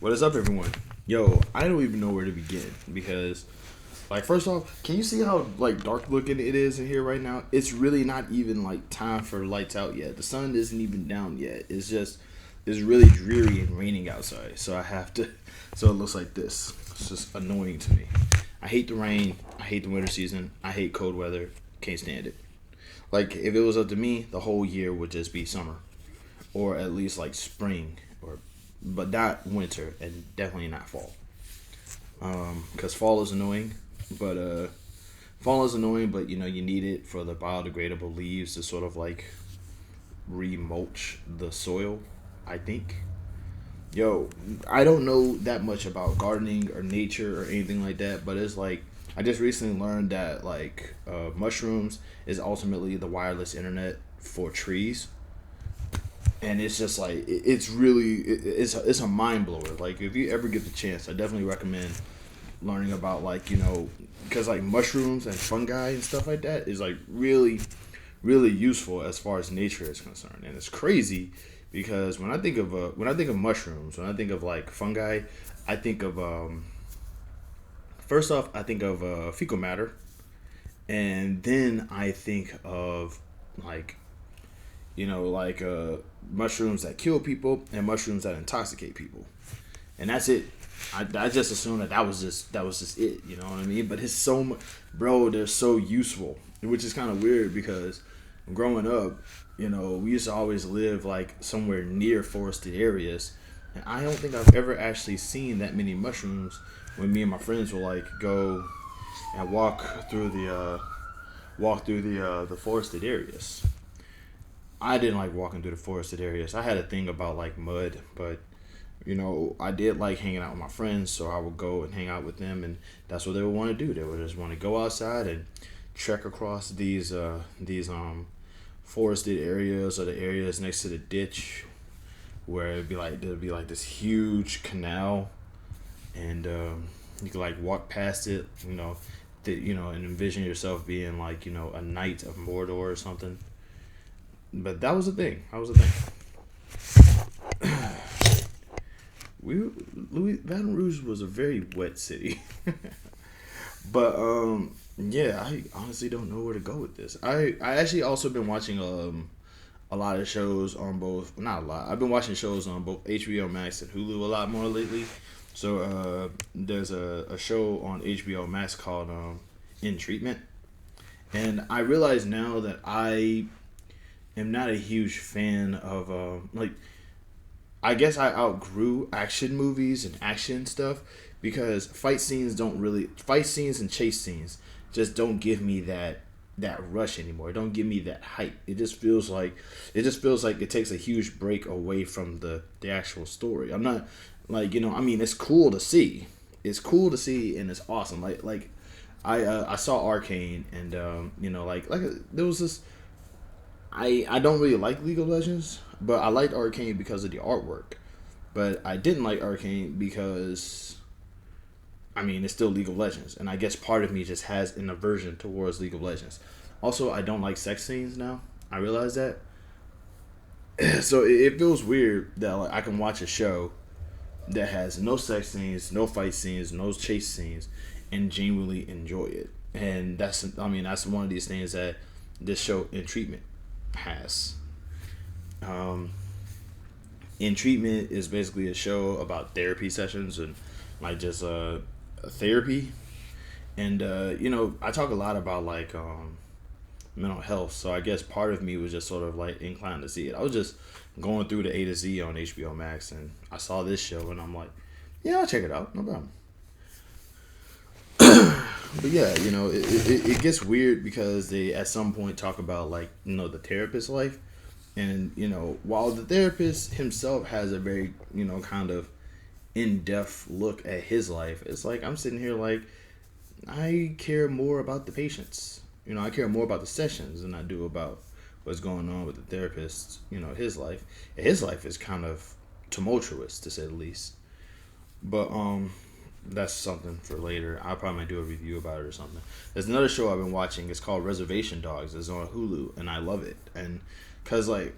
What is up, everyone? Yo, I don't even know where to begin because, like, first off, can you see how like dark looking it is in here right now? It's really not even like time for lights out yet. The sun isn't even down yet. It's really dreary and raining outside. So I have to. So it looks like this. It's just annoying to me. I hate the rain. I hate the winter season. I hate cold weather. Can't stand it. Like if it was up to me, the whole year would just be summer, or at least like spring, or but not winter, and definitely not fall. Because fall is annoying, but fall is annoying, but you need it for the biodegradable leaves to sort of like remulch the soil. I think. Yo, I don't know that much about gardening or nature or anything like that, but it's like I just recently learned that like mushrooms is ultimately the wireless internet for trees, and it's just like it's really it's a mind blower. Like if you ever get the chance, I definitely recommend learning about like because like mushrooms and fungi and stuff like that is like really useful as far as nature is concerned, and it's crazy because when I think of mushrooms, when I think of like fungi, I think of first off I think of fecal matter, and then I think of like like mushrooms that kill people and mushrooms that intoxicate people, and that's it. I just assumed that was just it. You know what I mean? But it's so much, bro. They're so useful, which is kind of weird because growing up, we used to always live like somewhere near forested areas, and I don't think I've ever actually seen that many mushrooms when me and my friends will like go and walk through the forested areas. I didn't like walking through the forested areas. I had a thing about like mud, but I did like hanging out with my friends, so I would go and hang out with them, and that's what they would want to do. They would just want to go outside and trek across these forested areas or the areas next to the ditch where there'd be like this huge canal, and you could like walk past it, and envision yourself being like a knight of Mordor or something. But that was the thing. That was the thing. we Louis Baton Rouge was a very wet city. But yeah, I honestly don't know where to go with this. I actually also been watching a lot of shows on both, not a lot. I've been watching shows on both HBO Max and Hulu a lot more lately. So there's a show on HBO Max called In Treatment, and I realize now that I am not a huge fan of like I guess I outgrew action movies and action stuff because fight scenes and chase scenes just don't give me that rush anymore. It don't give me that hype. It just feels like it takes a huge break away from the actual story. I'm not like I mean it's cool to see. It's cool to see and it's awesome. Like I saw Arcane, and there was this. I don't really like League of Legends, but I liked Arcane because of the artwork. But I didn't like Arcane because I mean it's still League of Legends, and I guess part of me just has an aversion towards League of Legends. Also, I don't like sex scenes now. I realize that, so it feels weird that like I can watch a show that has no sex scenes, no fight scenes, no chase scenes, and genuinely enjoy it. And that's one of these things that this show in treatment has. Um, in treatment is basically a show about therapy sessions and like just therapy, and I talk a lot about like mental health, so I guess part of me was just sort of like inclined to see it. I was just going through the A to Z on HBO Max, and I saw this show, and I'm like, yeah, I'll check it out, no problem. But yeah, it gets weird because they at some point talk about like the therapist life, and while the therapist himself has a very kind of in-depth look at his life, it's like I'm sitting here like I care more about the patients. I care more about the sessions than I do about what's going on with the therapist. His life. His life is kind of tumultuous to say the least. But that's something for later. I probably might do a review about it or something. There's another show I've been watching. It's called Reservation Dogs. It's on Hulu, and I love it. And cause like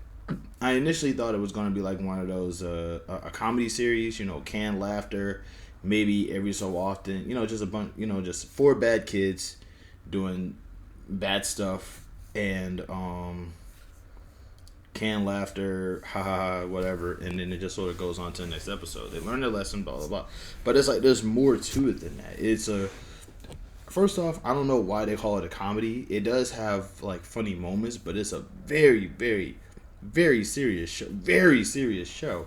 I initially thought it was gonna be like one of those a comedy series, canned laughter, maybe every so often, just a bunch, just four bad kids doing bad stuff and canned laughter, ha ha ha, whatever, and then it just sort of goes on to the next episode. They learn their lesson, blah blah blah. But it's like there's more to it than that. It's a First off, I don't know why they call it a comedy. It does have like funny moments, but it's a very, very, very serious show. Very serious show.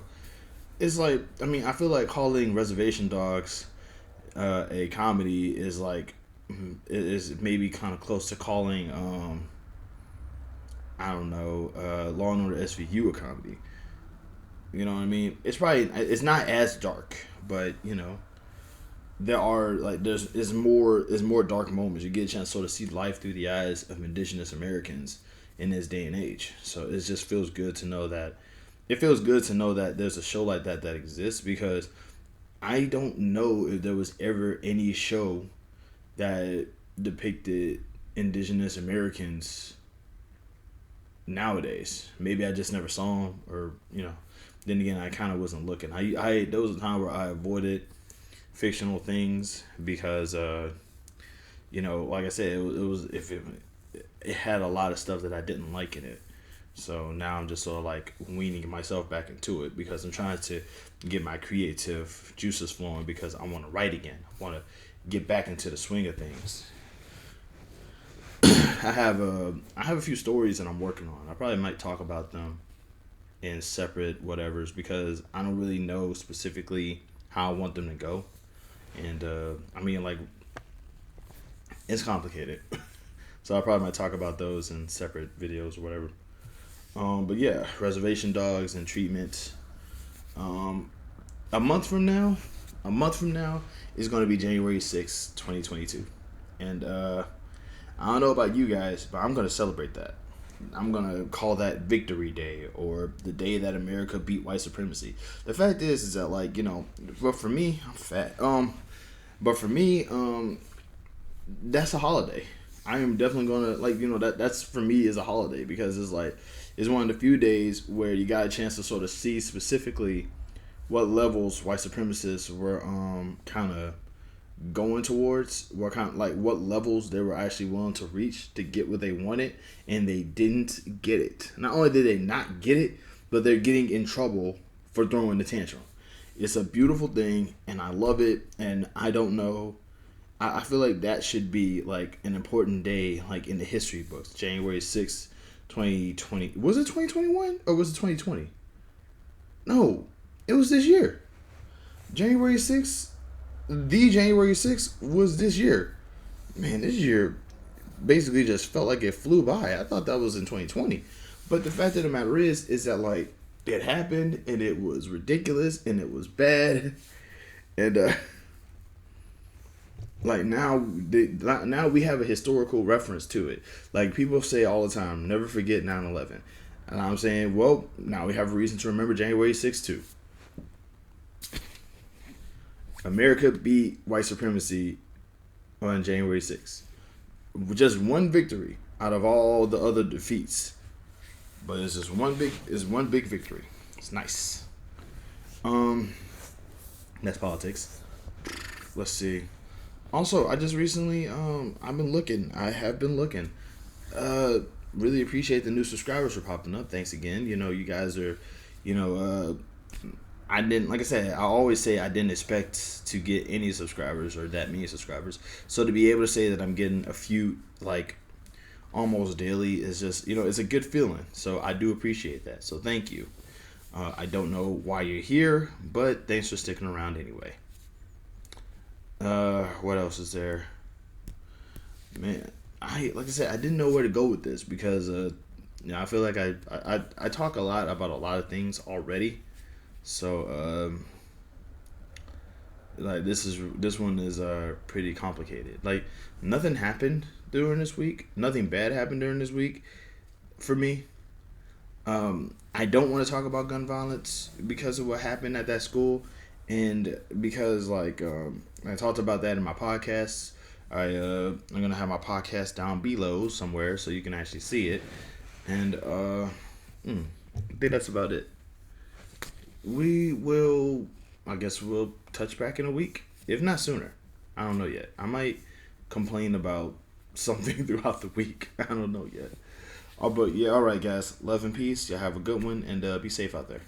It's like, I mean, I feel like calling Reservation Dogs a comedy is like is maybe kind of close to calling I don't know, Law and Order SVU a comedy. You know what I mean? It's not as dark, but there are like there's more dark moments. You get a chance to sort of see life through the eyes of indigenous Americans in this day and age. So it just feels good to know that there's a show like that exists, because I don't know if there was ever any show that depicted indigenous Americans nowadays. Maybe I just never saw them, or then again, I kind of wasn't looking. I there was a time where I avoided fictional things because like I said, it was if it had a lot of stuff that I didn't like in it. So now I'm just sort of like weaning myself back into it, because I'm trying to get my creative juices flowing, because I want to write again. I want to get back into the swing of things. I have a few stories that I'm working on. I probably might talk about them in separate whatevers, because I don't really know specifically how I want them to go. And I mean, like, it's complicated. So I probably might talk about those in separate videos or whatever. But yeah, Reservation Dogs and Treatment. A month from now is going to be January 6th, 2022. And I don't know about you guys, but I'm going to celebrate that. I'm going to call that Victory Day, or the day that America beat white supremacy. The fact is that, like, but for me, I'm fat. But for me, that's a holiday. I am definitely going to, that's for me is a holiday, because it's one of the few days where you got a chance to sort of see specifically what levels white supremacists were kind of going towards, what levels they were actually willing to reach to get what they wanted, and they didn't get it. Not only did they not get it, but they're getting in trouble for throwing the tantrum. It's a beautiful thing, and I love it, and I don't know. I feel like that should be like an important day, like in the history books. January 6th, 2020. Was it 2021 or was it 2020? No, it was this year. January 6th, January 6th was this year. Man, this year basically just felt like it flew by. I thought that was in 2020. But the fact of the matter is that, like, it happened, and it was ridiculous, and it was bad. And like now we have a historical reference to it. Like, people say all the time, never forget 9/11. And I'm saying, well, now we have a reason to remember January 6th too. America beat white supremacy on January 6th. Just one victory out of all the other defeats. But it's just one big victory. It's nice. That's politics. Let's see. Also, I just recently I have been looking. Really appreciate the new subscribers for popping up. Thanks again. You guys are, I didn't, like I said, I always say I didn't expect to get any subscribers or that many subscribers. So to be able to say that I'm getting a few, like, almost daily is just, it's a good feeling. So I do appreciate that. So thank you. I don't know why you're here, but thanks for sticking around anyway. What else is there? Man, like I said, I didn't know where to go with this, because I feel like I talk a lot about a lot of things already. So like this one is pretty complicated. Like, nothing happened during this week. Nothing bad happened during this week for me. I don't want to talk about gun violence because of what happened at that school, and because, like, I talked about that in my podcast. I'm gonna have my podcast down below somewhere so you can actually see it. And I think that's about it. We will. I guess we'll touch back in a week, if not sooner. I don't know yet. I might complain about something throughout the week. I don't know yet. Oh, but yeah, all right, guys. Love and peace. Y'all have a good one, and be safe out there.